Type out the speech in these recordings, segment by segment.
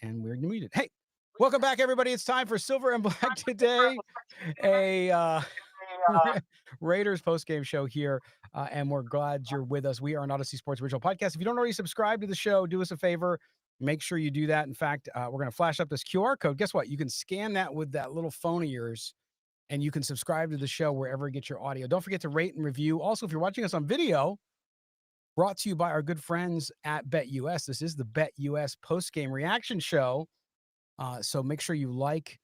And we're muted. Hey, welcome back, everybody. It's time for Silver and Black today, a Raiders post-game show here, and we're glad you're with us. We are an Odyssey Sports Original Podcast. If you don't already subscribe to the show, do us a favor. Make sure you do that. In fact, we're going to flash up this QR code. Guess what? You can scan that with that little phone of yours, and you can subscribe to the show wherever you get your audio. Don't forget to rate and review. Also, if you're watching us on video, brought to you by our good friends at BetUS. This is the BetUS post-game reaction show. So make sure you like,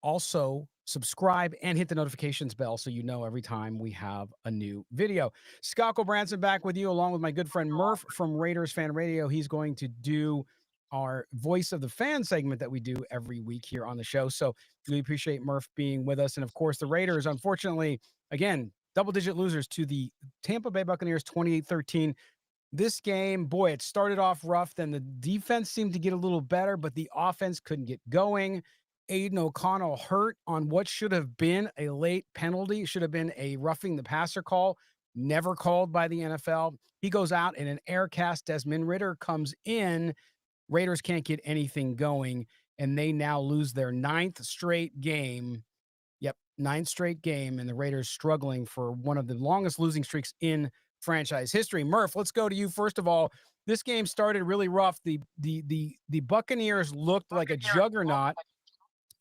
also subscribe, and hit the notifications bell so you know every time we have a new video. Scott Gulbransen back with you, along with my good friend Murf from Raiders Fan Radio. He's going to do our Voice of the Fan segment that we do every week here on the show. So really appreciate Murf being with us. And of course, the Raiders, unfortunately, again, double-digit losers to the Tampa Bay Buccaneers, 28-13. This game, boy, it started off rough. Then the defense seemed to get a little better, but the offense couldn't get going. Aiden O'Connell hurt on what should have been a late penalty. It should have been a roughing the passer call, never called by the NFL. He goes out in an air cast. Desmond Ridder comes in. Raiders can't get anything going, and they now lose their 9th straight game. Yep, 9th straight game, and the Raiders struggling for one of the longest losing streaks in franchise history. Murf, let's go to you. First of all, this game started really rough. The Buccaneers looked like a juggernaut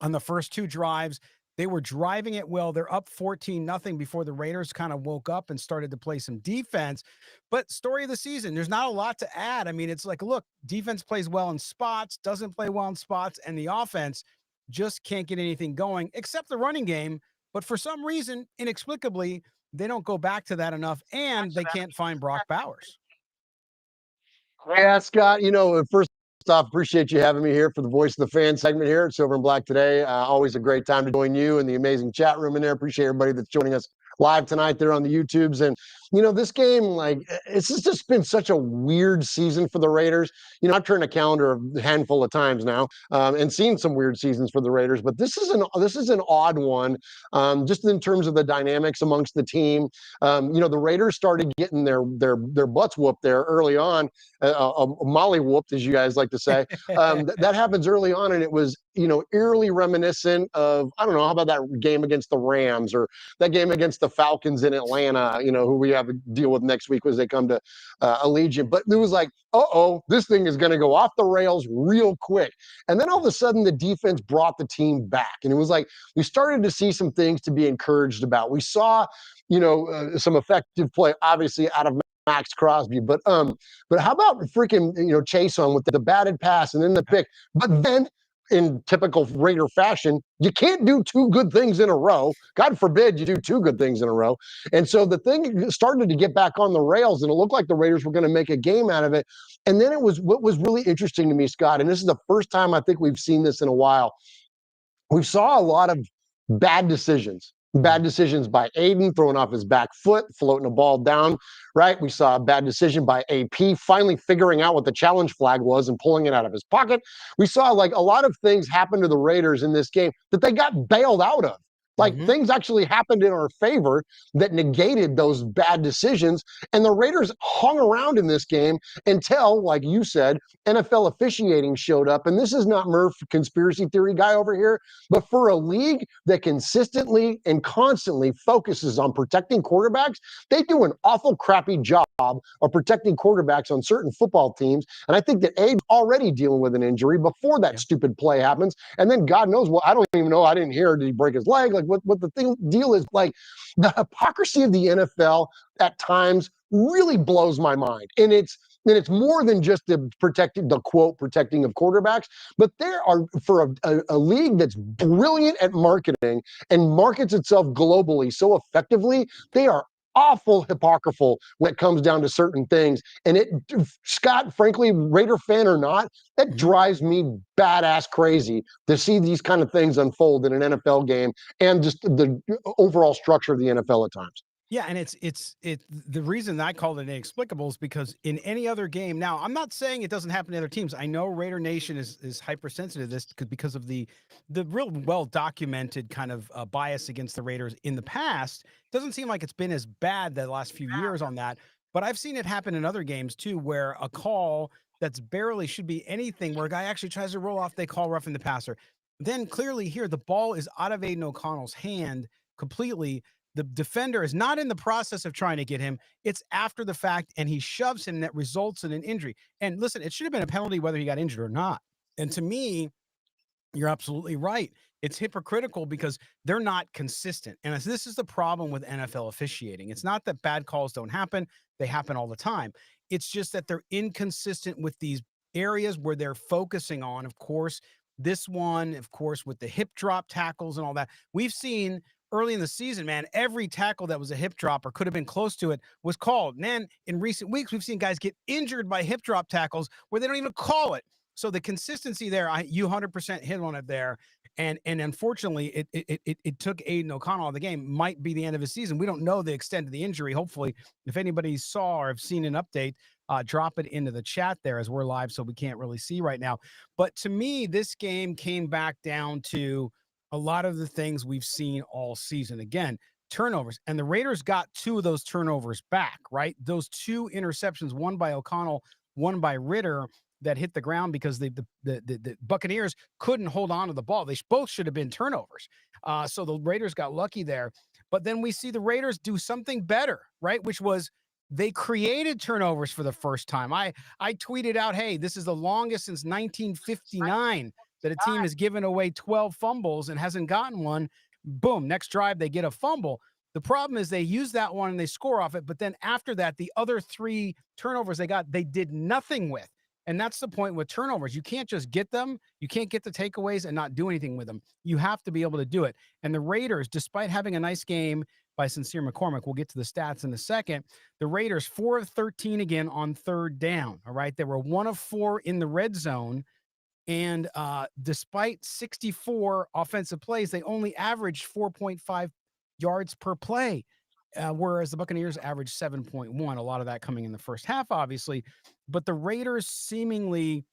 on the first 2 drives. They were driving it well. They're up 14-0 before the Raiders kind of woke up and started to play some defense. But story of the season, there's not a lot to add. I mean, it's like, look, defense plays well in spots, doesn't play well in spots, and the offense just can't get anything going except the running game. But for some reason, inexplicably, they don't go back to that enough, and they can't find Brock Bowers. Yeah, Scott, first off, appreciate you having me here for the Voice of the Fan segment here at Silver and Black today. Always a great time to join you and the amazing chat room in there. Appreciate everybody that's joining us live tonight there on the YouTubes. And, this game, it's just been such a weird season for the Raiders. I've turned a calendar a handful of times now and seen some weird seasons for the Raiders, but this is an odd one, just in terms of the dynamics amongst the team. The Raiders started getting their butts whooped there early on, molly whooped, as you guys like to say. That happens early on, and it was, eerily reminiscent of, I don't know, how about that game against the Rams or that game against the Falcons in Atlanta, who we have to deal with next week as they come to Allegiant. But it was like, this thing is going to go off the rails real quick. And then all of a sudden, the defense brought the team back. And it was like we started to see some things to be encouraged about. We saw, some effective play, obviously, out of Max Crosby, but how about freaking Chase on with the batted pass and then the pick? But then, in typical Raider fashion, you can't do 2 good things in a row. God forbid you do 2 good things in a row. And so the thing started to get back on the rails, and it looked like the Raiders were going to make a game out of it. And then what was really interesting to me, Scott, and this is the first time I think we've seen this in a while. We saw a lot of bad decisions. Bad decisions by Aiden, throwing off his back foot, floating a ball down, right? We saw a bad decision by AP, finally figuring out what the challenge flag was and pulling it out of his pocket. We saw a lot of things happen to the Raiders in this game that they got bailed out of. Things actually happened in our favor that negated those bad decisions. And the Raiders hung around in this game until, like you said, NFL officiating showed up. And this is not Murf, conspiracy theory guy over here, but for a league that consistently and constantly focuses on protecting quarterbacks, they do an awful crappy job of protecting quarterbacks on certain football teams. And I think that Abe's already dealing with an injury before that stupid play happens. And then God knows what, I don't even know. I didn't hear, did he break his leg? What the deal is, the hypocrisy of the NFL at times really blows my mind. And it's more than just the quote protecting of quarterbacks, but there are, for a league that's brilliant at marketing and markets itself globally so effectively, they are awful hypocritical when it comes down to certain things. And Scott, frankly, Raider fan or not, that drives me badass crazy to see these kind of things unfold in an NFL game and just the overall structure of the NFL at times. Yeah, and it's the reason I called it inexplicable is because in any other game, now I'm not saying it doesn't happen to other teams. I know Raider Nation is hypersensitive to this because of the real well documented kind of bias against the Raiders in the past. It doesn't seem like it's been as bad the last few years on that, but I've seen it happen in other games too, where a call that's barely should be anything where a guy actually tries to roll off, they call roughing the passer. Then clearly here, the ball is out of Aiden O'Connell's hand completely. The defender is not in the process of trying to get him. It's after the fact, and he shoves him that results in an injury. And listen, it should have been a penalty whether he got injured or not. And to me, you're absolutely right. It's hypocritical because they're not consistent. And this is the problem with NFL officiating. It's not that bad calls don't happen, they happen all the time. It's just that they're inconsistent with these areas where they're focusing on. Of course, this one, of course, with the hip drop tackles and all that. We've seen early in the season, man, every tackle that was a hip drop or could have been close to it was called. And then in recent weeks, we've seen guys get injured by hip drop tackles where they don't even call it. So the consistency there, you 100% hit on it there, and unfortunately, it took Aiden O'Connell out of the game. Might be the end of his season. We don't know the extent of the injury. Hopefully, if anybody saw or have seen an update, drop it into the chat there as we're live, so we can't really see right now. But to me, this game came back down to a lot of the things we've seen all season. Again, turnovers, and the Raiders got 2 of those turnovers back. Right, those 2 interceptions, one by O'Connell, one by Ritter, that hit the ground because the Buccaneers couldn't hold on to the ball. They both should have been turnovers. So the Raiders got lucky there. But then we see the Raiders do something better, right? Which was they created turnovers for the first time. I tweeted out, hey, this is the longest since 1959 that a team has given away 12 fumbles and hasn't gotten one. Boom, next drive, they get a fumble. The problem is they use that one and they score off it. But then after that, the other 3 turnovers they got, they did nothing with. And that's the point with turnovers. You can't just get them. You can't get the takeaways and not do anything with them. You have to be able to do it. And the Raiders, despite having a nice game by Sincere McCormick, we'll get to the stats in a second. The Raiders, 4 of 13 again on third down. All right. They were 1 of 4 in the red zone. And despite 64 offensive plays, they only averaged 4.5 yards per play. Whereas the Buccaneers averaged 7.1, a lot of that coming in the first half, obviously. But the Raiders seemingly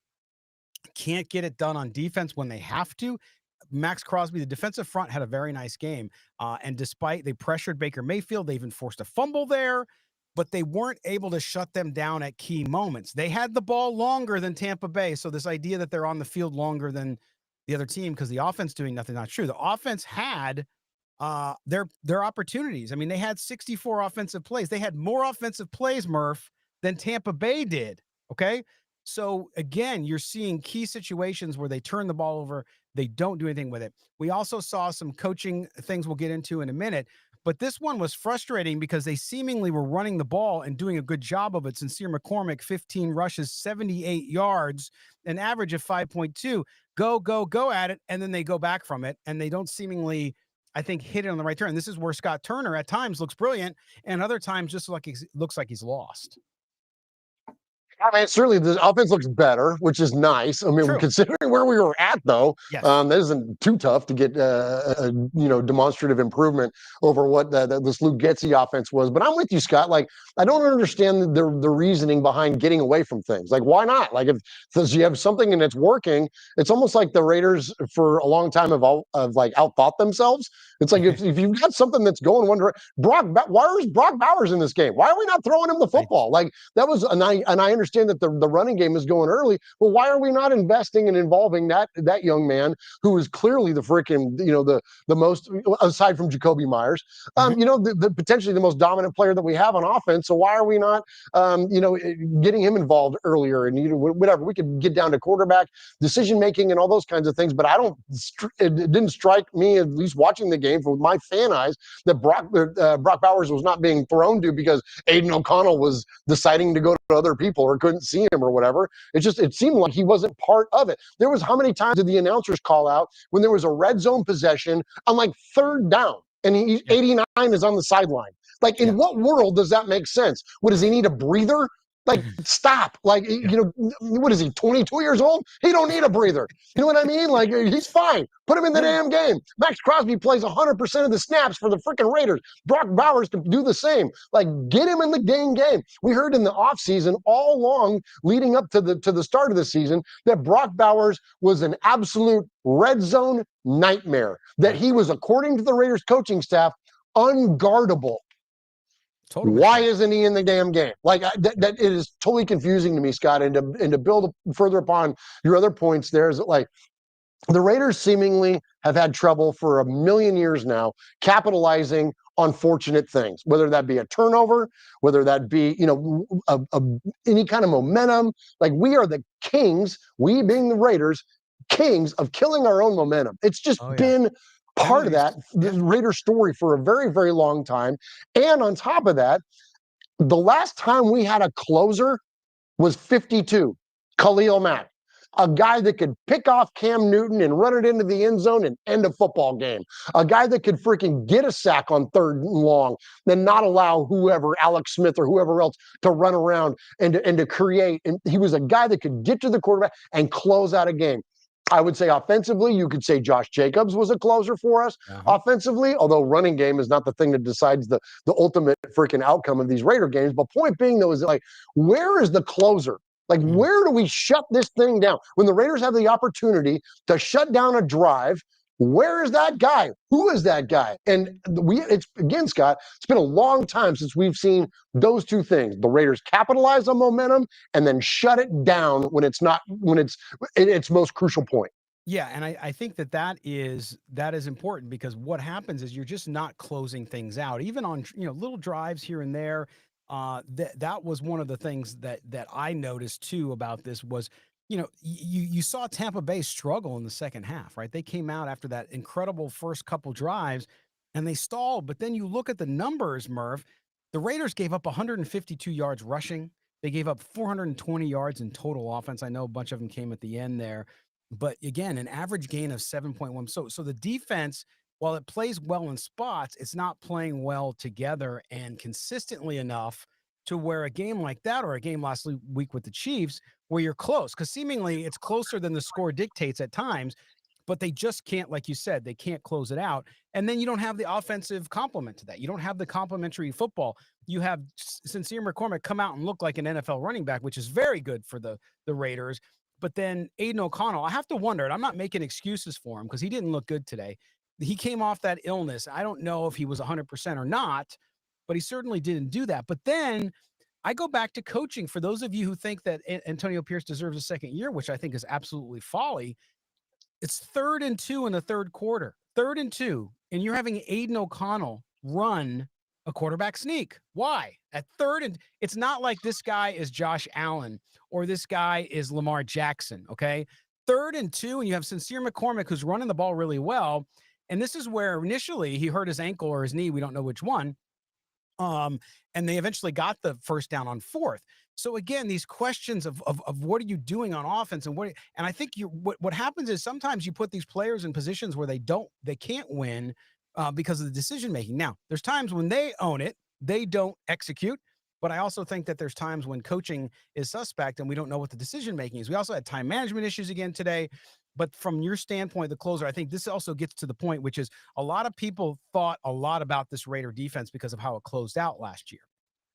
can't get it done on defense when they have to. Max Crosby, the defensive front, had a very nice game. And despite they pressured Baker Mayfield, they even forced a fumble there, but they weren't able to shut them down at key moments. They had the ball longer than Tampa Bay. So this idea that they're on the field longer than the other team because the offense doing nothing, not true. The offense had their opportunities. I mean, they had 64 offensive plays. They had more offensive plays, Murf, than Tampa Bay did. Okay. So again, you're seeing key situations where they turn the ball over. They don't do anything with it. We also saw some coaching things we'll get into in a minute, but this one was frustrating because they seemingly were running the ball and doing a good job of it. Sincere McCormick, 15 rushes, 78 yards, an average of 5.2. Go at it. And then they go back from it and they don't seemingly, I think, hit it on the right turn. This is where Scott Turner at times looks brilliant and other times just like looks like he's lost. I mean, certainly the offense looks better, which is nice. I mean, True. considering where we were at, though, Yes. that isn't too tough to get a demonstrative improvement over what this Luke Getsy offense was. But I'm with you, Scott. Like, I don't understand the reasoning behind getting away from things. Like, why not? Like, if you have something and it's working, it's almost like the Raiders for a long time have outthought themselves. It's like if you've got something that's going one direction, why is Brock Bowers in this game? Why are we not throwing him the football? Like that was, and I understand that the running game is going early, but why are we not investing and involving that young man who is clearly the freaking the most, aside from Jacoby Myers, the potentially the most dominant player that we have on offense. So why are we not getting him involved earlier? And whatever, we could get down to quarterback decision making and all those kinds of things, but it didn't strike me, at least watching the game with my fan eyes, that Brock Bowers was not being thrown to because Aiden O'Connell was deciding to go to other people or couldn't see him or whatever. It seemed like he wasn't part of it. There was, how many times did the announcers call out when there was a red zone possession on like third down and 89 is on the sideline? Like, in what world does that make sense? What, does he need a breather? Like, stop. Like, what is he, 22 years old? He don't need a breather. You know what I mean? Like, he's fine. Put him in the damn game. Max Crosby plays 100% of the snaps for the freaking Raiders. Brock Bowers can do the same. Like, get him in the game. We heard in the offseason all along, leading up to the start of the season, that Brock Bowers was an absolute red zone nightmare. That he was, according to the Raiders coaching staff, unguardable. Total Why mismatch. isn't he in the damn game? Like that it is totally confusing to me, Scott. And to build further upon your other points, there is like the Raiders seemingly have had trouble for a million years now capitalizing on fortunate things, whether that be a turnover, whether that be, any kind of momentum. Like we are the kings, we being the Raiders, kings of killing our own momentum. It's just Oh yeah. been part of Penalties. that, the Raider story for a very, very long time. And on top of that, the last time we had a closer was 52, Khalil Mack, a guy that could pick off Cam Newton and run it into the end zone and end a football game, a guy that could freaking get a sack on 3rd and long, then not allow whoever, Alex Smith or whoever else, to run around and to create. And he was a guy that could get to the quarterback and close out a game. I would say offensively, you could say Josh Jacobs was a closer for us offensively, although running game is not the thing that decides the ultimate freaking outcome of these Raider games. But point being, though, is like, where is the closer? Like, where do we shut this thing down? When the Raiders have the opportunity to shut down a drive, where is that guy? Who is that guy? And it's again, Scott, it's been a long time since we've seen those two things. The Raiders capitalize on momentum and then shut it down when it's its most crucial point. Yeah, and I think that is important, because what happens is you're just not closing things out, even on little drives here and there. That was one of the things that I noticed too about this was, you saw Tampa Bay struggle in the second half, right? They came out after that incredible first couple drives and they stalled. But then you look at the numbers, Murph. The Raiders gave up 152 yards rushing. They gave up 420 yards in total offense. I know a bunch of them came at the end there. But again, an average gain of 7.1. So the defense, while it plays well in spots, it's not playing well together and consistently enough to where a game like that, or a game last week with the Chiefs, where you're close, because seemingly it's closer than the score dictates at times, but they just can't, like you said, they can't close it out. And then you don't have the offensive complement to that. You don't have the complementary football. You have Sincere McCormick come out and look like an NFL running back, which is very good for the Raiders. But then Aiden O'Connell, I have to wonder, and I'm not making excuses for him because he didn't look good today. He came off that illness. I don't know if he was 100% or not, but he certainly didn't do that. But then I go back to coaching. For those of you who think that Antonio Pierce deserves a second year, which I think is absolutely folly, it's 3rd and 2 in the third quarter, 3rd and 2, and you're having Aiden O'Connell run a quarterback sneak. Why? At 3rd and it's not like this guy is Josh Allen or this guy is Lamar Jackson, okay? 3rd and 2, and you have Sincere McCormick who's running the ball really well. And this is where initially he hurt his ankle or his knee, we don't know which one. And they eventually got the first down on 4th. So again, these questions of what are you doing on offense, and I think what happens is sometimes you put these players in positions where they can't win because of the decision making. Now, there's times when they own it, they don't execute, but I also think that there's times when coaching is suspect and we don't know what the decision making is. We also had time management issues again today. But from your standpoint, the closer, I think this also gets to the point, which is a lot of people thought a lot about this Raider defense because of how it closed out last year.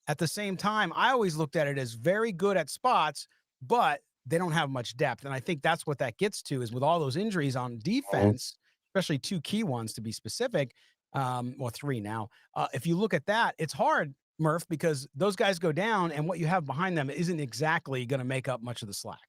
At the same time, I always looked at it as very good at spots, but they don't have much depth. And I think that's what that gets to, is with all those injuries on defense, especially 2 key ones to be specific, or 3 now. If you look at that, it's hard, Murph, because those guys go down and what you have behind them isn't exactly going to make up much of the slack.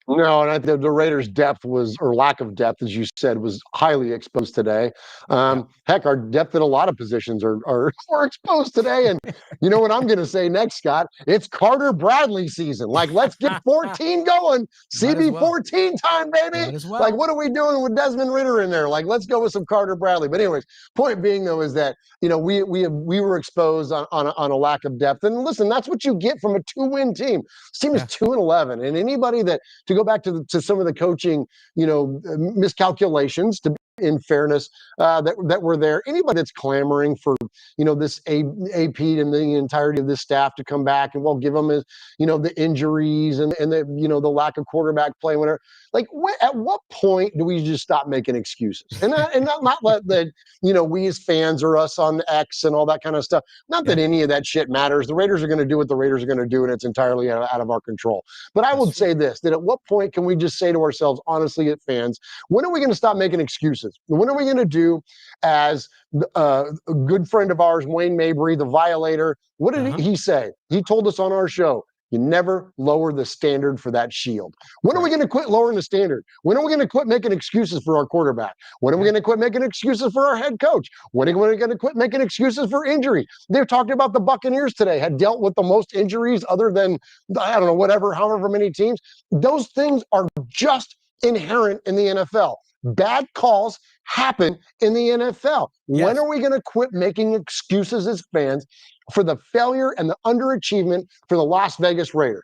No, and I think the Raiders' depth was, or lack of depth, as you said, was highly exposed today. Heck, our depth in a lot of positions are exposed today. And you know what I'm going to say next, Scott? It's Carter Bradley season. Like, let's get 14 going. CB 14 time, baby. Like, what are we doing with Desmond Ridder in there? Like, let's go with some Carter Bradley. But anyways, point being, though, is that, we were exposed on a lack of depth. And listen, that's what you get from a 2-win team. This team is 2-11. And anybody that, to go back to some of the coaching, miscalculations, in fairness, that were there. Anybody that's clamoring for, this AP and the entirety of this staff to come back and give them, the injuries and the, the lack of quarterback play, whatever. Like, at what point do we just stop making excuses and not let that, we as fans or us on X and all that kind of stuff. Not that any of that shit matters. The Raiders are going to do what the Raiders are going to do, and it's entirely out of our control. But I would say this: that at what point can we just say to ourselves, honestly, as fans, when are we going to stop making excuses? excuses? When are we going to do, as a good friend of ours, Wayne Mabry, the violator, what did he say? He told us on our show, you never lower the standard for that shield. When are we going to quit lowering the standard? When are we going to quit making excuses for our quarterback? When are we going to quit making excuses for our head coach? When are we going to quit making excuses for injury? They're talking about the Buccaneers today had dealt with the most injuries other than, I don't know, whatever, however many teams. Those things are just inherent in the NFL. Bad calls happen in the NFL. When are we going to quit making excuses as fans for the failure and the underachievement for the Las Vegas Raiders?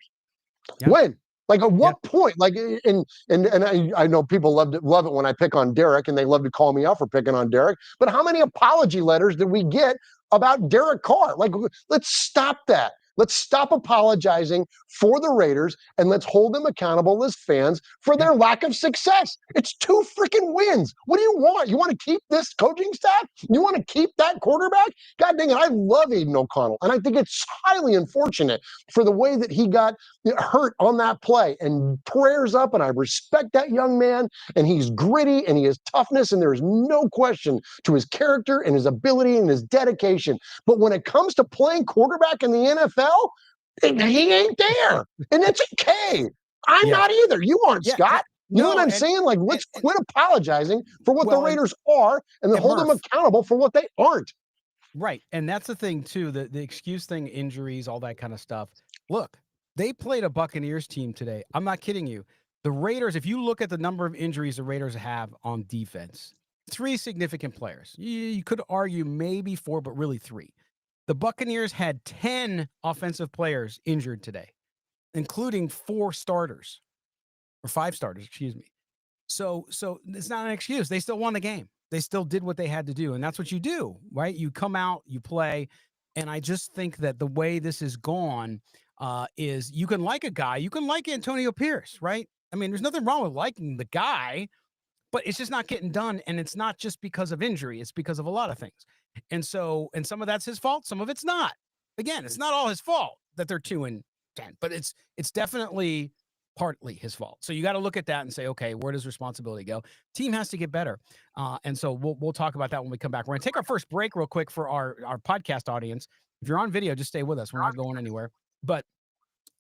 When? Like, at what point? Like, and I know people love it when I pick on Derek, and they love to call me out for picking on Derek. But how many apology letters did we get about Derek Carr? Like, let's stop that. Let's stop apologizing for the Raiders, and let's hold them accountable as fans for their lack of success. It's 2 freaking wins. What do you want? You want to keep this coaching staff? You want to keep that quarterback? God dang it, I love Aiden O'Connell, and I think it's highly unfortunate for the way that he got hurt on that play. And prayers up, and I respect that young man, and he's gritty, and he has toughness, and there's no question to his character and his ability and his dedication. But when it comes to playing quarterback in the NFL, he ain't there. And it's okay. I'm not either. You aren't, Scott. You know what I'm saying? Like, let's quit apologizing for what the Raiders are, and then hold them accountable for what they aren't. Right. And that's the thing, too, the excuse thing, injuries, all that kind of stuff. Look, they played a Buccaneers team today. I'm not kidding you. The Raiders, if you look at the number of injuries the Raiders have on defense, 3 significant players. You could argue maybe 4, but really 3. The Buccaneers had 10 offensive players injured today, including 4 starters, or 5 starters, excuse me. So it's not an excuse. They still won the game. They still did what they had to do, and that's what you do, right? You come out, you play, and I just think that the way this is gone is you can like a guy, you can like Antonio Pierce, right? I mean, there's nothing wrong with liking the guy, but it's just not getting done, and it's not just because of injury. It's because of a lot of things. And some of that's his fault, some of it's not. Again, it's not all his fault that they're 2-10, but it's definitely partly his fault. So you got to look at that and say, okay, where does responsibility go? Team has to get better. And so we'll talk about that when we come back. We're going to take our first break real quick for our podcast audience. If you're on video, just stay with us. We're not going anywhere. But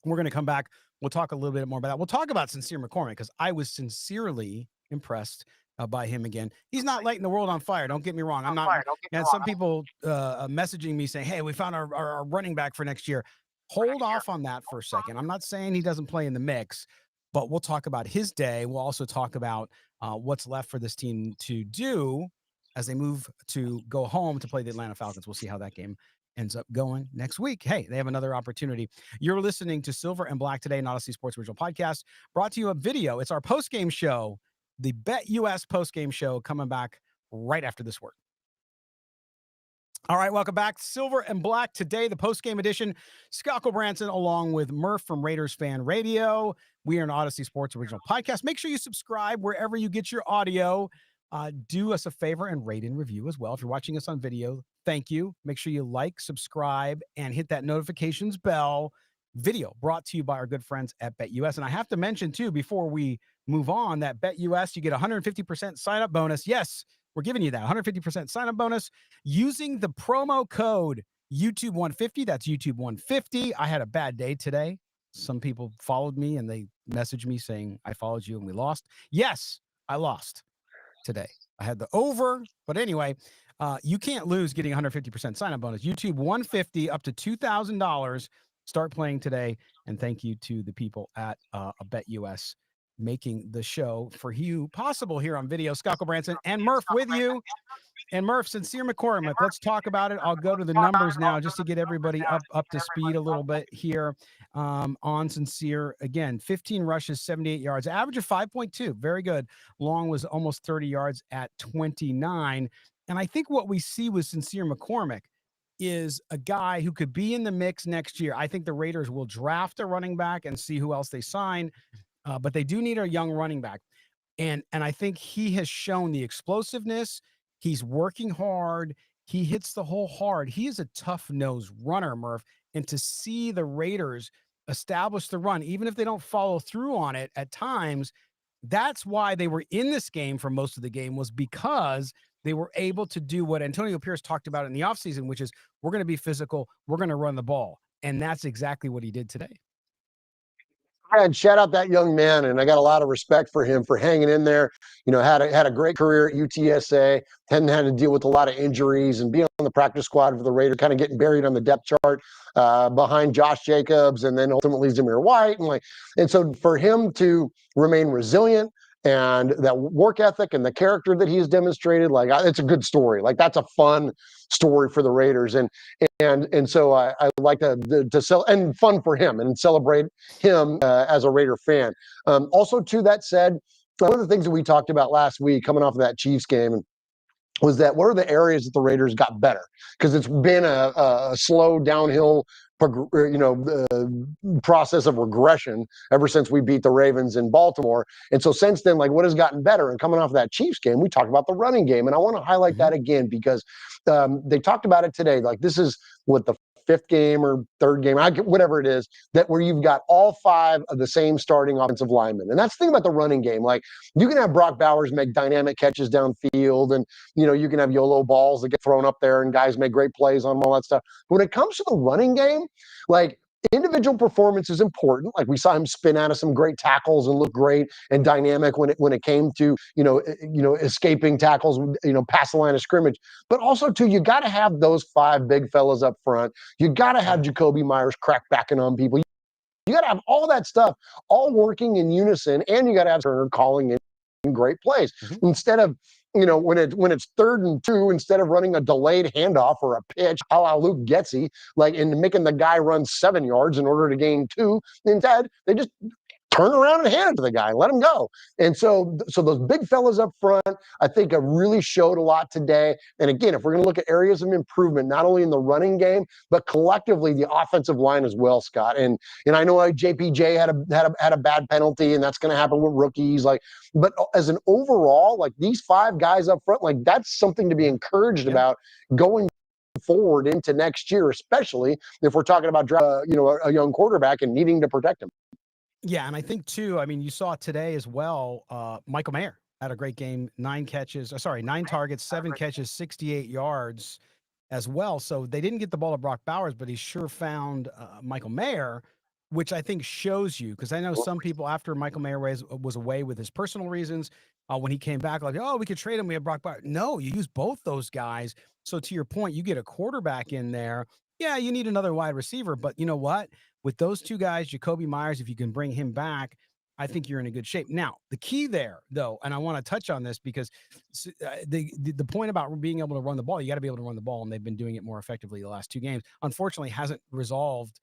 we're going to come back. We'll talk a little bit more about that. We'll talk about Sincere McCormick, because I was sincerely impressed by him again. He's not lighting the world on fire. Don't get me wrong. I'm not. And some people messaging me saying, hey, we found our running back for next year. Hold off on that for a second. I'm not saying he doesn't play in the mix, but we'll talk about his day. We'll also talk about what's left for this team to do as they move to go home to play the Atlanta Falcons. We'll see how that game ends up going next week. Hey, they have another opportunity. You're listening to Silver and Black today, an Odyssey Sports Original Podcast, brought to you a video. It's our post-game show, the BetUS post-game show, coming back right after this word. All right, welcome back. Silver and Black today, the post-game edition. Scott Gulbransen along with Murf from Raiders Fan Radio. We are an Odyssey Sports Original Podcast. Make sure you subscribe wherever you get your audio. Do us a favor and rate and review as well. If you're watching us on video, thank you. Make sure you like, subscribe, and hit that notifications bell. Video brought to you by our good friends at BetUS. And I have to mention, too, before we move on, that BetUS, you get 150% sign-up bonus. Yes, we're giving you that 150% sign-up bonus using the promo code YouTube150. That's YouTube150. I had a bad day today. Some people followed me, and they messaged me saying, I followed you and we lost. Yes, I lost today. I had the over, but anyway, you can't lose getting 150% sign-up bonus. YouTube 150 up to $2,000. Start playing today, and thank you to the people at BetUS making the show for you possible here on video. Scott Gulbransen and Murf with you. And Murf, Sincere McCormick, let's talk about it. I'll go to the numbers now just to get everybody up to speed a little bit here on Sincere. Again, 15 rushes, 78 yards, average of 5.2. Very good. Long was almost 30 yards at 29. And I think what we see with Sincere McCormick is a guy who could be in the mix next year. I think the Raiders will draft a running back and see who else they sign, but they do need a young running back. And I think he has shown the explosiveness. He's working hard. He hits the hole hard. He is a tough-nosed runner, Murph. And to see the Raiders establish the run, even if they don't follow through on it at times, That's why they were in this game for most of the game, was because they were able to do what Antonio Pierce talked about in the offseason, which is we're going to be physical, we're going to run the ball. And that's exactly what he did today. And shout out that young man, and I got a lot of respect for him for hanging in there. Had a great career at UTSA, hadn't had to deal with a lot of injuries, and being on the practice squad for the Raiders, kind of getting buried on the depth chart behind Josh Jacobs, and then ultimately Zamir White, and so for him to remain resilient and that work ethic and the character that he's demonstrated, it's a good story. Like, that's a fun story for the Raiders, and so I like to sell, and fun for him, and celebrate him as a Raider fan. Also, to that said, one of the things that we talked about last week, coming off of that Chiefs game, was that what are the areas that the Raiders got better? Because it's been a slow downhill process of regression ever since we beat the Ravens in Baltimore. And so since then, what has gotten better? And coming off of that Chiefs game, we talked about the running game. And I want to highlight that again, because they talked about it today. This is what, the fifth game or third game, whatever it is, that where you've got all five of the same starting offensive linemen. And that's the thing about the running game. You can have Brock Bowers make dynamic catches downfield, and you can have YOLO balls that get thrown up there and guys make great plays on them, all that stuff. But when it comes to the running game, individual performance is important. We saw him spin out of some great tackles and look great and dynamic when it came to escaping tackles, past the line of scrimmage. But also too, you got to have those five big fellas up front. You got to have Jacoby Myers crack backing on people. You got to have all that stuff all working in unison, and you got to have Turner calling in great plays instead of when it's 3rd and 2, instead of running a delayed handoff or a pitch a la Luke Getsy, and making the guy run 7 yards in order to gain 2. Instead, they just turn around and hand it to the guy, let him go. And so those big fellas up front, I think, have really showed a lot today. And again, if we're going to look at areas of improvement, not only in the running game, but collectively the offensive line as well, Scott. And I know JPJ had a bad penalty, and that's going to happen with rookies. But as an overall, these 5 guys up front, that's something to be encouraged about going forward into next year, especially if we're talking about a young quarterback and needing to protect him. Yeah, and I think too, you saw today as well, Michael Mayer had a great game, 9 targets, 7 catches, 68 yards as well. So they didn't get the ball to Brock Bowers, but he sure found Michael Mayer, which I think shows you, because I know some people, after Michael Mayer was away with his personal reasons, when he came back, we could trade him, we have Brock Bowers. No, you use both those guys. So to your point, you get a quarterback in there. Yeah, you need another wide receiver, but you know what? With those 2 guys, Jacoby Myers, if you can bring him back, I think you're in a good shape. Now, the key there, though, and I want to touch on this, because the point about being able to run the ball, you got to be able to run the ball, and they've been doing it more effectively the last 2 games. Unfortunately, hasn't resolved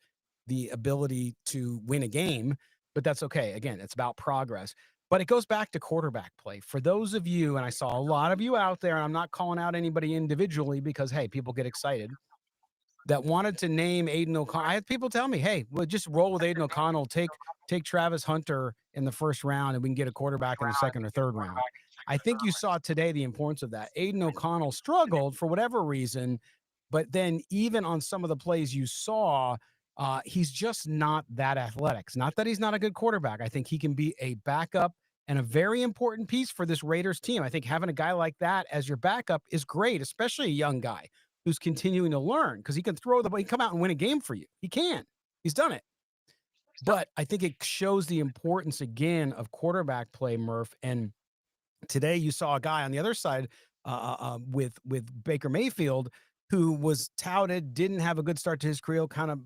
the ability to win a game, but that's okay. Again, it's about progress. But it goes back to quarterback play. For those of you, and I saw a lot of you out there, and I'm not calling out anybody individually because, hey, people get excited, that wanted to name Aiden O'Connell. I had people tell me, hey, we'll just roll with Aiden O'Connell, take Travis Hunter in the 1st round, and we can get a quarterback in the 2nd or 3rd round. I think you saw today the importance of that. Aiden O'Connell struggled for whatever reason, but then even on some of the plays you saw, he's just not that athletic. It's not that he's not a good quarterback. I think he can be a backup and a very important piece for this Raiders team. I think having a guy like that as your backup is great, especially a young guy who's continuing to learn, because he can throw the ball. He can come out and win a game for you. He can. He's done it. But I think it shows the importance again of quarterback play, Murf. And today you saw a guy on the other side with Baker Mayfield, who was touted, didn't have a good start to his career, kind of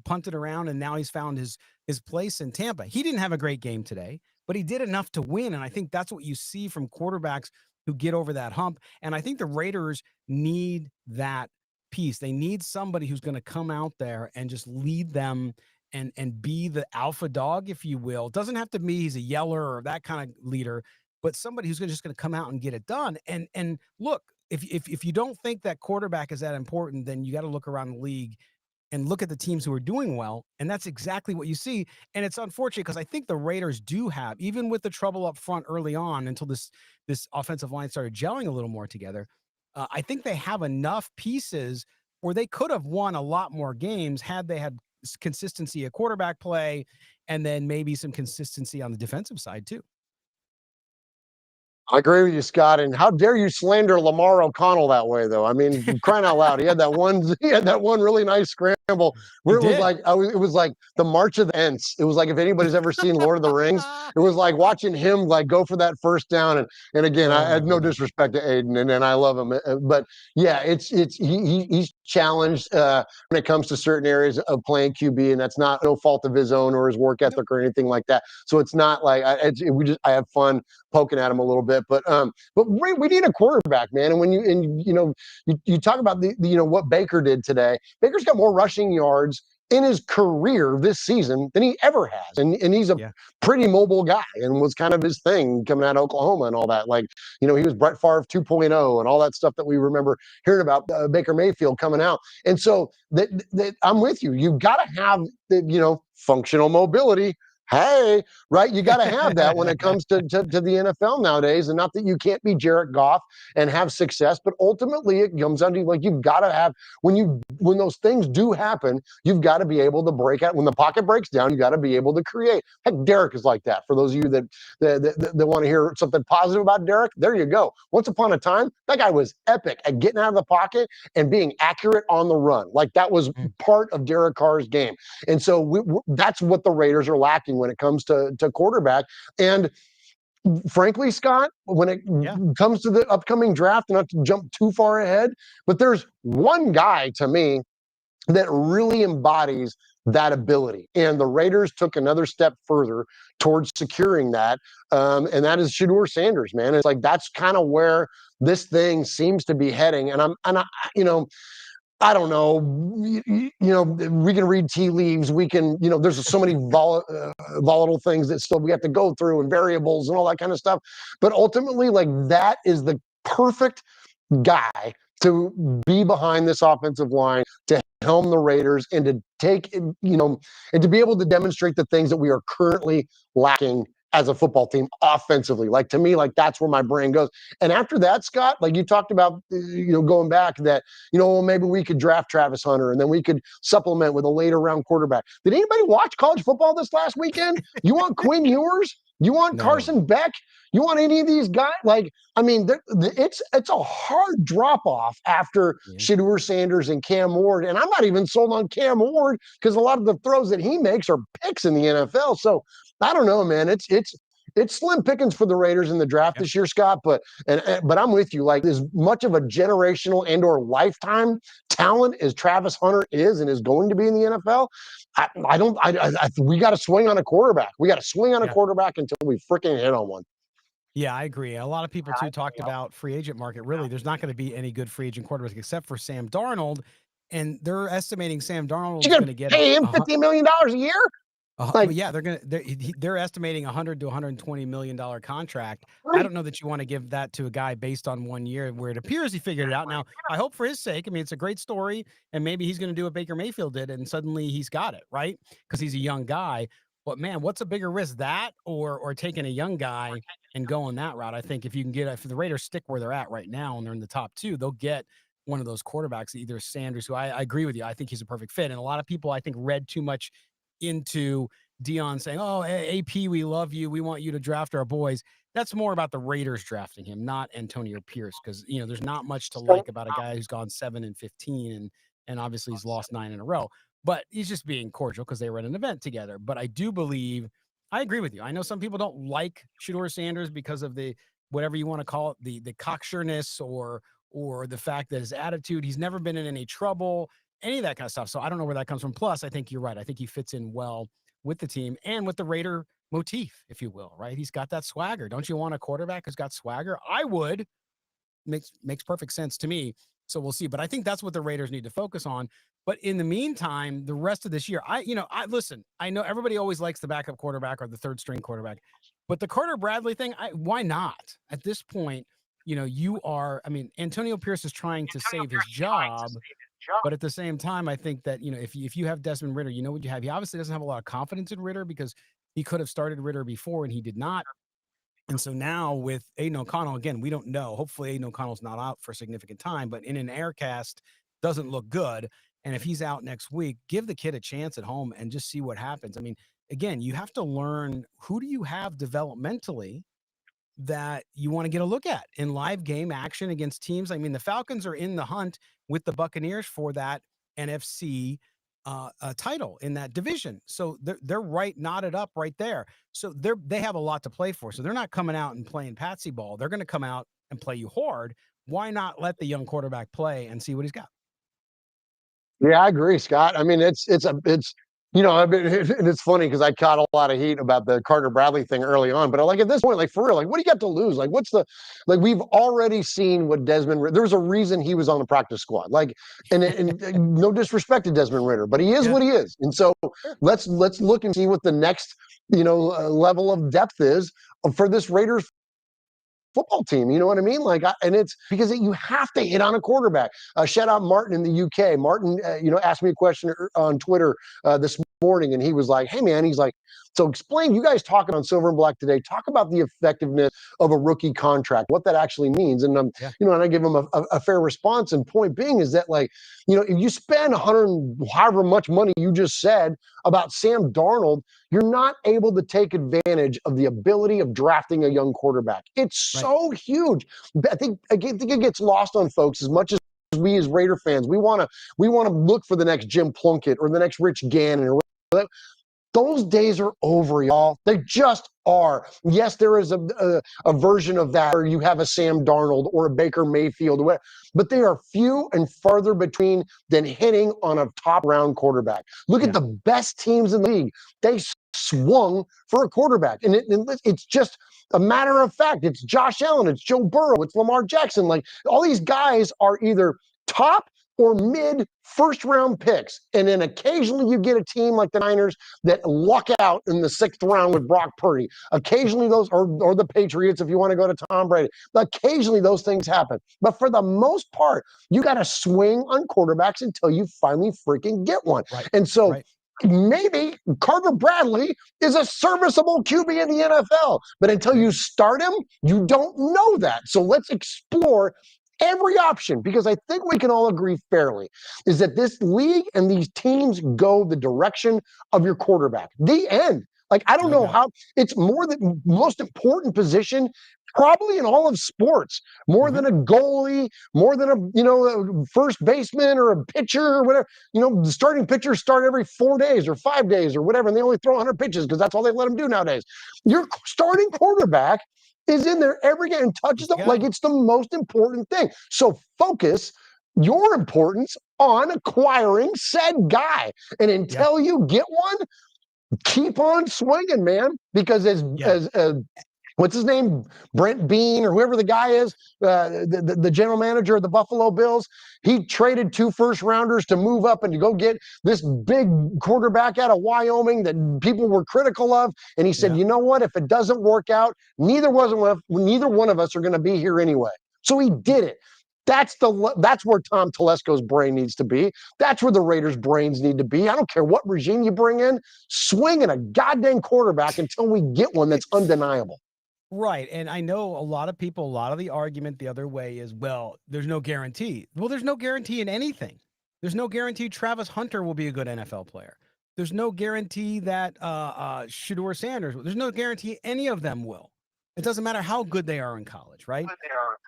punted around, and now he's found his place in Tampa. He didn't have a great game today, but he did enough to win. And I think that's what you see from quarterbacks who get over that hump. And I think the Raiders need that piece. They need somebody who's going to come out there and just lead them and be the alpha dog, if you will. It doesn't have to be he's a yeller or that kind of leader, but somebody who's just going to come out and get it done. And look, if you don't think that quarterback is that important, then you got to look around the league and look at the teams who are doing well. And that's exactly what you see. And it's unfortunate, because I think the Raiders do have, even with the trouble up front early on until this offensive line started gelling a little more together, I think they have enough pieces where they could have won a lot more games had they had consistency at quarterback play, and then maybe some consistency on the defensive side too. I agree with you, Scott. And how dare you slander Lamar O'Connell that way, though? I mean, crying out loud, he had that one really nice scramble He where it was did. like it was like the March of the Ents. It was like if anybody's ever seen Lord of the Rings, it was like watching him like go for that first down. And again, I Oh my had no goodness. disrespect to Aiden, and I love him, but yeah, he's challenged when it comes to certain areas of playing QB, and that's not no fault of his own or his work ethic or anything like that. So it's not like I have fun poking at him a little bit, but we need a quarterback, man. And when you talk about the what Baker did today, Baker's got more rushing yards in his career this season than he ever has, and he's a Yeah. pretty mobile guy, and was kind of his thing coming out of Oklahoma and all that. Like he was Brett Favre 2.0 and all that stuff that we remember hearing about Baker Mayfield coming out. And so that I'm with you. You've got to have the functional mobility. Hey, right? You got to have that when it comes to the NFL nowadays. And not that you can't be Jared Goff and have success, but ultimately it comes down to like you've got to have when those things do happen, you've got to be able to break out. When the pocket breaks down, you got to be able to create. Heck, Derek is like that. For those of you that want to hear something positive about Derek, there you go. Once upon a time, that guy was epic at getting out of the pocket and being accurate on the run. Like that was part of Derek Carr's game. And so that's what the Raiders are lacking when it comes to quarterback. And frankly, Scott, when it comes to the upcoming draft, not to jump too far ahead, but there's one guy to me that really embodies that ability. And the Raiders took another step further towards securing that. And that is Shedeur Sanders, man. It's like that's kind of where this thing seems to be heading. And I don't know. We can read tea leaves. We can, there's so many volatile things that still we have to go through and variables and all that kind of stuff. But ultimately, like that is the perfect guy to be behind this offensive line, to helm the Raiders, and to take, and to be able to demonstrate the things that we are currently lacking as a football team offensively. Like to me, like that's where my brain goes. And after that, Scott, like you talked about, going back that, well, maybe we could draft Travis Hunter and then we could supplement with a later round quarterback. Did anybody watch college football this last weekend? You want Quinn Ewers? You want Carson Beck? You want any of these guys? Like, I mean, it's a hard drop off after Shedeur Sanders and Cam Ward. And I'm not even sold on Cam Ward because a lot of the throws that he makes are picks in the NFL. So I don't know, man. It's slim pickings for the Raiders in the draft this year, Scott. But I'm with you. Like as much of a generational and/or lifetime talent as Travis Hunter is and is going to be in the NFL, we got to swing on a quarterback. We got to swing on a quarterback until we freaking hit on one. Yeah, I agree. A lot of people too talked about free agent market. Really, there's not going to be any good free agent quarterbacks except for Sam Darnold, and they're estimating Sam Darnold's going to get pay him $50 million a year. Like, yeah, they're estimating $100 to $120 million contract. I don't know that you want to give that to a guy based on 1 year where it appears he figured it out. Now, I hope for his sake. I mean, it's a great story, and maybe he's going to do what Baker Mayfield did, and suddenly he's got it right because he's a young guy. But man, what's a bigger risk, that or taking a young guy and going that route? I think if the Raiders stick where they're at right now and they're in the top 2, they'll get one of those quarterbacks, either Sanders, who I agree with you. I think he's a perfect fit, and a lot of people I think read too much into Dion saying, "Oh, AP, we love you. We want you to draft our boys." That's more about the Raiders drafting him, not Antonio Pierce, because there's not much to like about a guy who's gone 7-15 and obviously he's lost 9 in a row. But he's just being cordial because they were at an event together. But I do believe, I agree with you. I know some people don't like Shedeur Sanders because of the whatever you want to call it, the cocksureness or the fact that his attitude. He's never been in any trouble, any of that kind of stuff. So I don't know where that comes from. Plus, I think you're right. I think he fits in well with the team and with the Raider motif, if you will, right? He's got that swagger. Don't you want a quarterback who's got swagger? I would. Makes perfect sense to me. So we'll see. But I think that's what the Raiders need to focus on. But in the meantime, the rest of this year, I listen, I know everybody always likes the backup quarterback or the third string quarterback, but the Carter Bradley thing, why not? At this point, Antonio Pierce is trying to save his job. But at the same time, I think that, if you have Desmond Ridder, you know what you have. He obviously doesn't have a lot of confidence in Ridder because he could have started Ridder before and he did not. And so now with Aiden O'Connell, again, we don't know. Hopefully Aiden O'Connell's not out for a significant time, but in an aircast doesn't look good. And if he's out next week, give the kid a chance at home and just see what happens. I mean, again, you have to learn, who do you have developmentally that you want to get a look at in live game action against teams. I mean, the Falcons are in the hunt with the Buccaneers for that NFC title in that division. So they're right knotted up right there. So they have a lot to play for. So they're not coming out and playing patsy ball. They're going to come out and play you hard. Why not let the young quarterback play and see what he's got? Yeah, I agree, Scott. I mean, I mean, and it's funny because I caught a lot of heat about the Carter Bradley thing early on, but like at this point, like for real, like what do you got to lose? Like, like we've already seen what there was a reason he was on the practice squad. Like, and no disrespect to Desmond Ritter, but he is Yeah. what he is. And so Sure. let's look and see what the next, level of depth is for this Raiders football team. You know what I mean? Like, and it's because you have to hit on a quarterback. Shout out Martin in the UK. Martin, asked me a question on Twitter this morning, and he was like, "Hey, man," he's like, "So explain. You guys talking on Silver and Black today? Talk about the effectiveness of a rookie contract, what that actually means." And Yeah. and I give him a fair response. And point being is that, like, if you spend 100, however much money you just said about Sam Darnold, you're not able to take advantage of the ability of drafting a young quarterback. It's Right. so huge. I think it gets lost on folks as much as we as Raider fans. We want to look for the next Jim Plunkett or the next Rich Gannon or whatever. Those days are over, y'all. They just are. Yes, there is a version of that where you have a Sam Darnold or a Baker Mayfield, but they are few and farther between than hitting on a top round quarterback. Look at the best teams in the league. They swung for a quarterback. And it's just a matter of fact. It's Josh Allen, it's Joe Burrow, it's Lamar Jackson. Like all these guys are either top or mid first round picks. And then occasionally you get a team like the Niners that luck out in the 6th round with Brock Purdy. Occasionally those, or the Patriots, if you want to go to Tom Brady. Occasionally those things happen. But for the most part, you got to swing on quarterbacks until you finally freaking get one. Right. And so Right. maybe Carter Bradley is a serviceable QB in the NFL, but until you start him, you don't know that. So let's explore every option, because I think we can all agree fairly is that this league and these teams go the direction of your quarterback. The end. Like, I don't No know doubt. how it's more the most important position probably in all of sports, more than a goalie, more than a first baseman or a pitcher or whatever. The starting pitchers start every 4 days or 5 days or whatever, and they only throw 100 pitches because that's all they let them do nowadays. Your starting quarterback is in there every game and touches them like it's the most important thing. So focus your importance on acquiring said guy. And until you get one, keep on swinging, man. Because as what's his name, Brent Bean or whoever the guy is, the general manager of the Buffalo Bills, he traded 2 first-rounders to move up and to go get this big quarterback out of Wyoming that people were critical of. And he said, you know what? If it doesn't work out, neither one of us are going to be here anyway. So he did it. That's where Tom Telesco's brain needs to be. That's where the Raiders' brains need to be. I don't care what regime you bring in, swinging a goddamn quarterback until we get one that's undeniable. Right. And I know a lot of people, a lot of the argument the other way is, well, there's no guarantee. Well, there's no guarantee in anything. There's no guarantee Travis Hunter will be a good NFL player. There's no guarantee that Shedeur Sanders, there's no guarantee any of them will. It doesn't matter how good they are in college, right?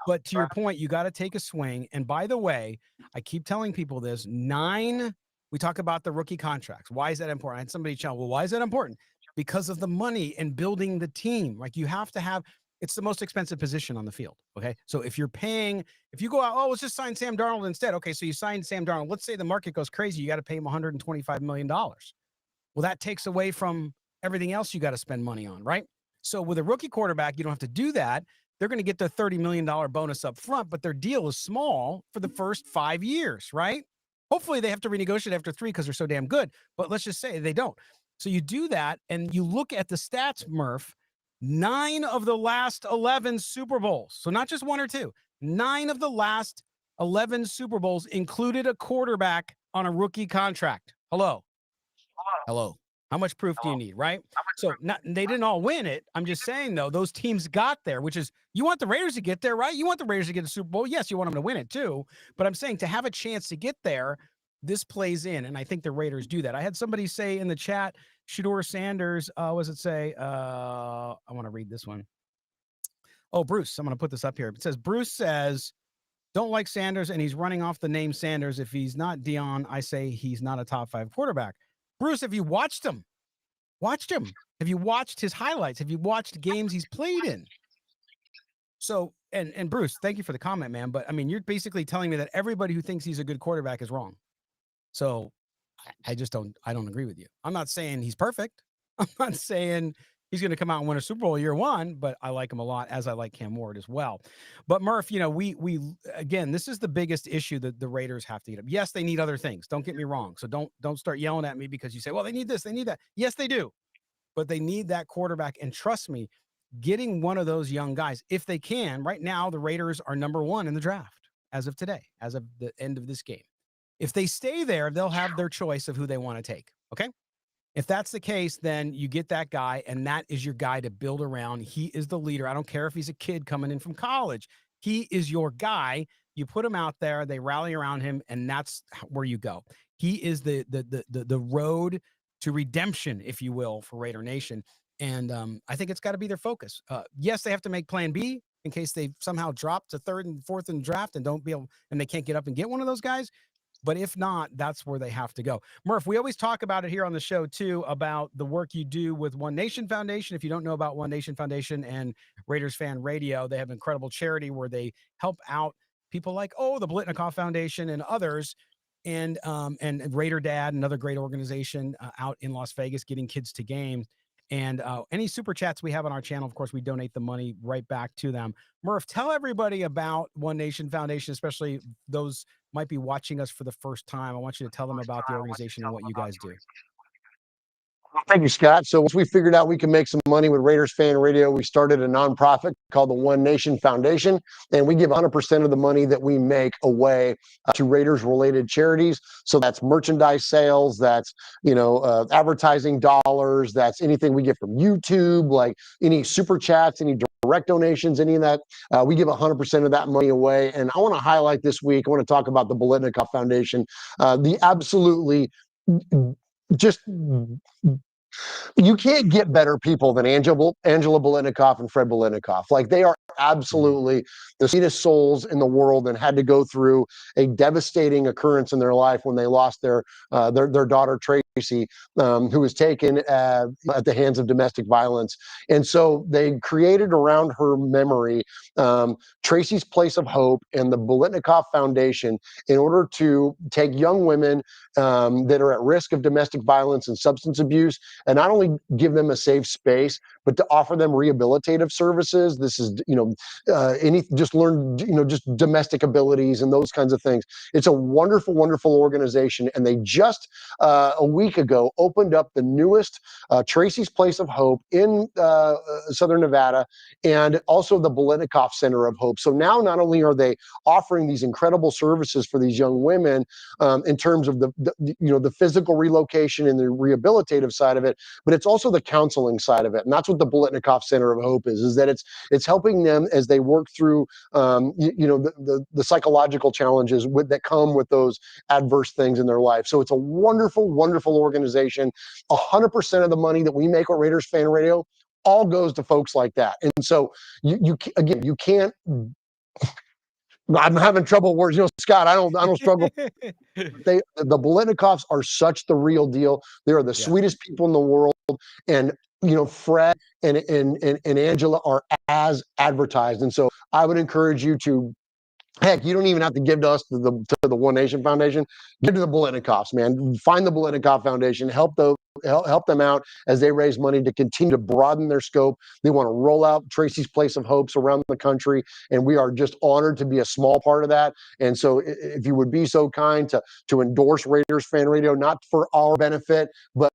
But to your point, you got to take a swing. And by the way, I keep telling people this, we talk about the rookie contracts. Why is that important? I had somebody tell, well, why is that important? Because of the money and building the team. Like you have to have, it's the most expensive position on the field. Okay. So if you go out, let's just sign Sam Darnold instead. Okay. So you sign Sam Darnold. Let's say the market goes crazy. You got to pay him $125 million. Well, that takes away from everything else you got to spend money on, right? So with a rookie quarterback, you don't have to do that. They're going to get their $30 million bonus up front, but their deal is small for the first 5 years, right? Hopefully they have to renegotiate after 3 because they're so damn good. But let's just say they don't. So you do that and you look at the stats, Murph, 9 of the last 11 Super Bowls. So not just 1 or 2, 9 of the last 11 Super Bowls included a quarterback on a rookie contract. Hello. How much proof do you need, right? So they didn't all win it. I'm just saying, though, those teams got there, which is you want the Raiders to get there, right? You want the Raiders to get a Super Bowl. Yes, you want them to win it, too. But I'm saying to have a chance to get there, this plays in, and I think the Raiders do that. I had somebody say in the chat, Shedeur Sanders, what does it say? I want to read this one. Oh, Bruce, I'm going to put this up here. It says, Bruce says, don't like Sanders, and he's running off the name Sanders. If he's not Deion, I say he's not a top 5 quarterback. Bruce, have you watched him? Have you watched his highlights? Have you watched games he's played in? So, and Bruce, thank you for the comment, man. But I mean, you're basically telling me that everybody who thinks he's a good quarterback is wrong. So I just don't agree with you. I'm not saying he's perfect. I'm not saying he's going to come out and win a Super Bowl year one, but I like him a lot, as I like Cam Ward as well. But Murph, we again, this is the biggest issue that the Raiders have to get up. Yes, they need other things. Don't get me wrong. So don't start yelling at me because you say, well, they need this, they need that. Yes, they do. But they need that quarterback. And trust me, getting one of those young guys, if they can, right now, the Raiders are number 1 in the draft as of today, as of the end of this game. If they stay there, they'll have their choice of who they want to take. Okay. If that's the case, then you get that guy, and that is your guy to build around. He is the leader. I don't care if he's a kid coming in from college. He is your guy. You put him out there, they rally around him, and that's where you go. He is the road to redemption, if you will, for Raider Nation. And I think it's got to be their focus. Yes, they have to make plan B in case they somehow drop to 3rd and 4th in the draft and they can't get up and get one of those guys. But if not, that's where they have to go. Murph, we always talk about it here on the show, too, about the work you do with One Nation Foundation. If you don't know about One Nation Foundation and Raiders Fan Radio, they have an incredible charity where they help out people like, the Blitnikoff Foundation and others, and Raider Dad, another great organization out in Las Vegas, getting kids to games. And any super chats we have on our channel, of course, we donate the money right back to them. Murph, tell everybody about One Nation Foundation, especially those might be watching us for the first time. I want you to tell them about the organization and what you guys do. Thank you, Scott. So once we figured out we can make some money with Raiders Fan Radio, we started a nonprofit called the One Nation Foundation, and we give 100% of the money that we make away to Raiders-related charities. So that's merchandise sales, that's advertising dollars, that's anything we get from YouTube, like any super chats, any direct donations, any of that. We give 100% of that money away. And I want to highlight this week, I want to talk about the Blitnikoff Foundation, the absolutely just you can't get better people than Angela Blitnikoff and Fred Blitnikoff. Like, they are absolutely the sweetest souls in the world, and had to go through a devastating occurrence in their life when they lost their daughter Tracy, who was taken at the hands of domestic violence. And so they created around her memory Tracy's Place of Hope and the Blitnikoff Foundation in order to take young women that are at risk of domestic violence and substance abuse, and not only give them a safe space, but to offer them rehabilitative services. This is, just learn, just domestic abilities and those kinds of things. It's a wonderful, wonderful organization. And they just a week ago opened up the newest Tracy's Place of Hope in Southern Nevada, and also the Blitnikoff Center of Hope. So now not only are they offering these incredible services for these young women in terms of the physical relocation and the rehabilitative side of it, but it's also the counseling side of it. And that's what the Blitnikoff Center of Hope is that it's helping them as they work through the psychological challenges that come with those adverse things in their life. So it's a wonderful, wonderful organization. 100% of the money that we make on Raiders Fan Radio all goes to folks like that. And so you can't. I'm having trouble words. Scott, I don't struggle. The Blitnikoffs are such the real deal. They are the sweetest people in the world. And Fred and Angela are as advertised. And so I would encourage you to, heck, you don't even have to give to us to the One Nation Foundation. Give to the Blitnikoffs, man. Find the Blitnikoff Foundation. Help them out as they raise money to continue to broaden their scope. They want to roll out Tracy's Place of Hopes around the country, and we are just honored to be a small part of that. And so if you would be so kind to endorse Raiders Fan Radio, not for our benefit, but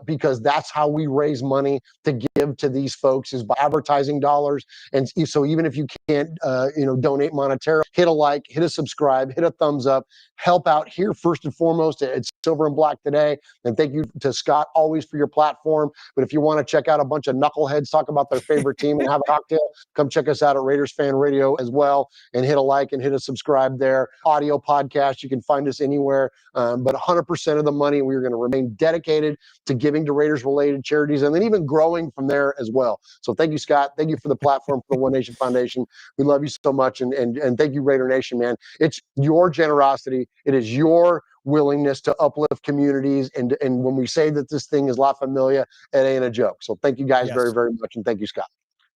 because that's how we raise money to give to these folks, is by advertising dollars. And so even if you can't, donate monetarily, hit a like, hit a subscribe, hit a thumbs up, help out here first and foremost at Silver and Black today. And thank you to Scott always for your platform. But if you want to check out a bunch of knuckleheads talk about their favorite team and have a cocktail, come check us out at Raiders Fan Radio as well, and hit a like and hit a subscribe there. Audio podcast, you can find us anywhere. But 100% of the money, we're going to remain dedicated to giving to Raiders related charities and then even growing from there as well. So thank you, Scott. Thank you for the platform for the One Nation Foundation. We love you so much. And thank you, Raider Nation, man. It's your generosity. It is your willingness to uplift communities. And when we say that this thing is La Familia, it ain't a joke. So thank you guys very, very much. And thank you, Scott.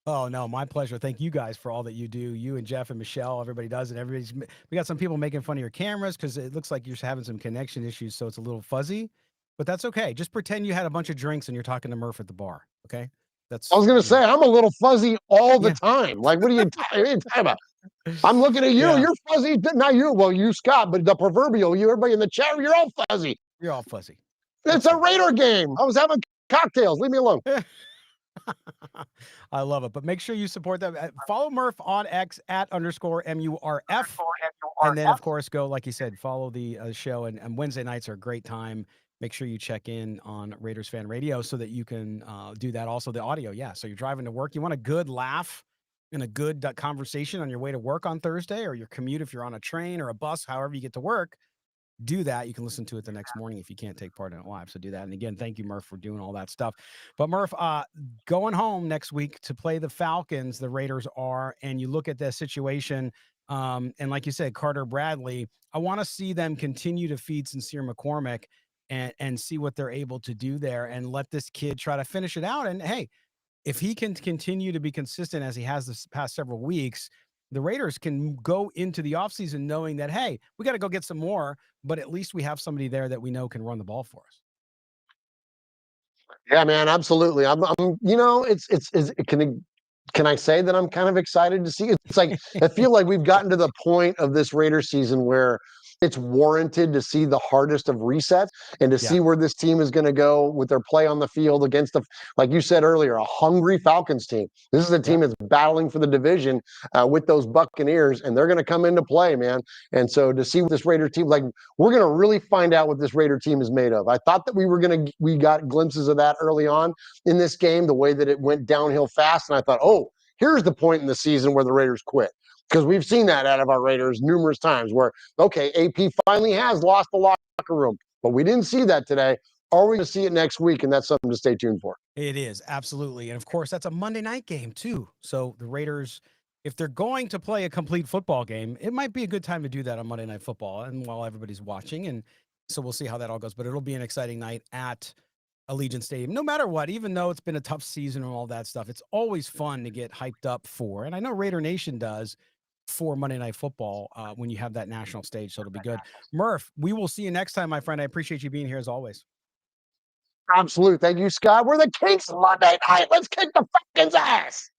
Oh, no, my pleasure. Thank you guys for all that you do. You and Jeff and Michelle, everybody does it. We got some people making fun of your cameras because it looks like you're having some connection issues, so it's a little fuzzy, but that's okay. Just pretend you had a bunch of drinks and you're talking to Murf at the bar, okay? I was going to say, I'm a little fuzzy all the time. Like, what are you talking about? I'm looking at you. Yeah. You're fuzzy. Not you. Well, you, Scott, but the proverbial you, everybody in the chat, you're all fuzzy. You're all fuzzy. It's a Raider game. I was having cocktails. Leave me alone. I love it. But make sure you support them. Follow Murf on X @_MURF. And then, of course, go, like you said, follow the show. And Wednesday nights are a great time. Make sure you check in on Raiders Fan Radio so that you can do that. Also, the audio. Yeah. So you're driving to work. You want a good laugh and a good conversation on your way to work on Thursday, or your commute if you're on a train or a bus, however you get to work. Do that. You can listen to it the next morning if you can't take part in it live. So do that. And again, thank you, Murf, for doing all that stuff. But Murf, going home next week to play the Falcons, the Raiders are, and you look at the situation, and like you said, Carter Bradley, I want to see them continue to feed Sincere McCormick and see what they're able to do there and let this kid try to finish it out. And hey, if he can continue to be consistent as he has this past several weeks, the Raiders can go into the offseason knowing that, hey, we got to go get some more, but at least we have somebody there that we know can run the ball for us. Yeah, man, absolutely. Can I say that I'm kind of excited to see it? It's like, I feel like we've gotten to the point of this Raider season where it's warranted to see the hardest of resets and to see where this team is going to go with their play on the field against, like you said earlier, a hungry Falcons team. This is a team that's battling for the division with those Buccaneers, and they're going to come into play, man. And so to see what this Raider team, like, we're going to really find out what this Raider team is made of. I thought that we got glimpses of that early on in this game, the way that it went downhill fast. And I thought, oh, here's the point in the season where the Raiders quit. Because we've seen that out of our Raiders numerous times where, okay, AP finally has lost the locker room, but we didn't see that today. Are we going to see it next week? And that's something to stay tuned for. It is, absolutely. And of course, that's a Monday night game too. So the Raiders, if they're going to play a complete football game, it might be a good time to do that on Monday Night Football and while everybody's watching. And so we'll see how that all goes. But it'll be an exciting night at Allegiant Stadium, no matter what, even though it's been a tough season and all that stuff. It's always fun to get hyped up for. And I know Raider Nation does, for Monday Night Football when you have that national stage. So it'll be good. Murf, we will see you next time, my friend. I appreciate you being here as always. Absolutely. Thank you, Scott. We're the Kings Monday night. Let's kick the Falcons' ass.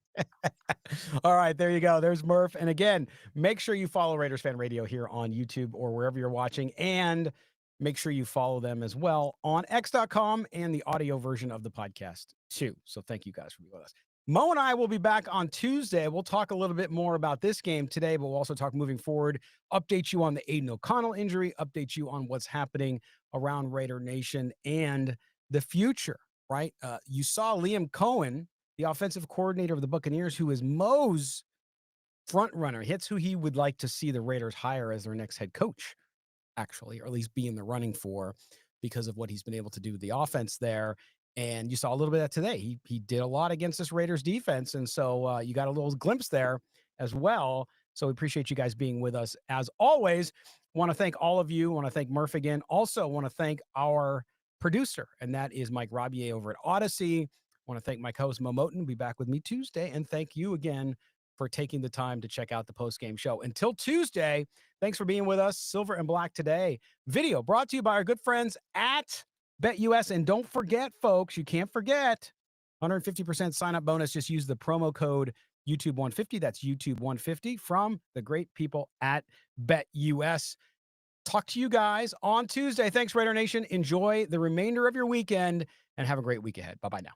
All right, there you go. There's Murf. And again, make sure you follow Raiders Fan Radio here on YouTube or wherever you're watching. And make sure you follow them as well on x.com and the audio version of the podcast too. So thank you guys for being with us. Mo and I will be back on Tuesday. We'll talk a little bit more about this game today, but we'll also talk moving forward, update you on the Aiden O'Connell injury, update you on what's happening around Raider Nation and the future, right? You saw Liam Cohen, the offensive coordinator of the Buccaneers, who is Mo's front runner. It's who he would like to see the Raiders hire as their next head coach, actually, or at least be in the running for because of what he's been able to do with the offense there. And you saw a little bit of that today. He did a lot against this Raiders defense. And so you got a little glimpse there as well. So we appreciate you guys being with us as always. Want to thank all of you. Want to thank Murf again. Also want to thank our producer, and that is Mike Robier over at Odyssey. Want to thank my co-host Mo Moten. Be back with me Tuesday. And thank you again for taking the time to check out the post-game show. Until Tuesday, thanks for being with us. Silver and Black Today video brought to you by our good friends at BetUS. And don't forget, folks, you can't forget 150% sign-up bonus. Just use the promo code YouTube150. That's YouTube150 from the great people at BetUS. Talk to you guys on Tuesday. Thanks, Raider Nation. Enjoy the remainder of your weekend and have a great week ahead. Bye-bye now.